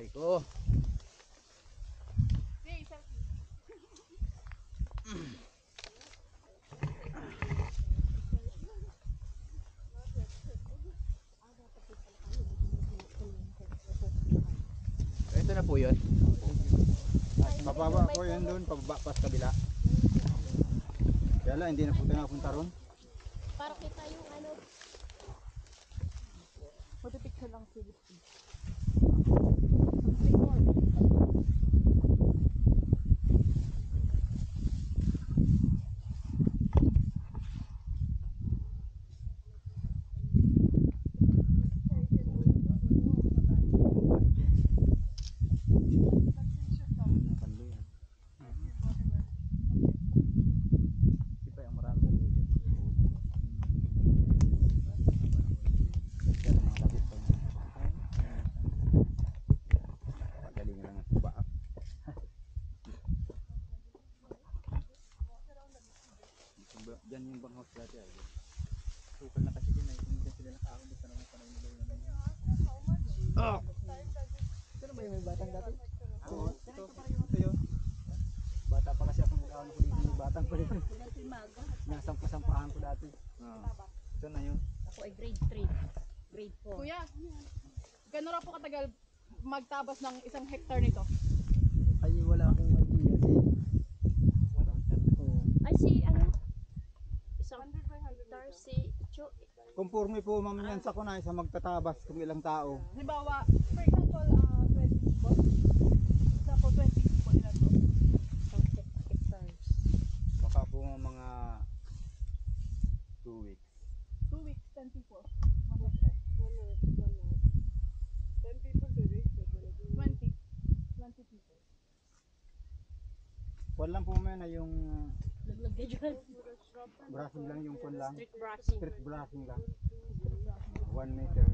Aray ko. Ito na po yun. Pababa po yun doon, pababa pa sa kabila. Kaya lang, hindi na po tayo napunta ron. Para kita yung ano. Magpipicture lang sila. Diyan yung banghouse dati ay. Tukal na kasi din ay hindi sila nakaahon sa mga panahon nila yun. Oh! Sino ba yung may batang dati? Oo, ito yun. Bata pa kasi akong mag-ahon ko dito yung batang ko dito. Nasampa-sampahan ko dati. Ito na yun. Ako ay grade 3. Grade 4. Kuya, gano'n na po katagal magtabas ng 1 hektar nito? Ay wala akong idea Ay si ano? Isang hektar si Cho. Conforme po ma'am yan sa kunay sa magtatabas kung ilang tao. Halimbawa, for example, 20 people. Example, 20 people ilan to? Hectares. Baka po mga 2 weeks. 2 weeks, 10 people. 1 hectar. 10 people to 20. 20 people. Kuwan lang po man na yung Laglag ka dyan. brushing lang yung kun lang. Street brushing. Street brushing lang. 1 meter.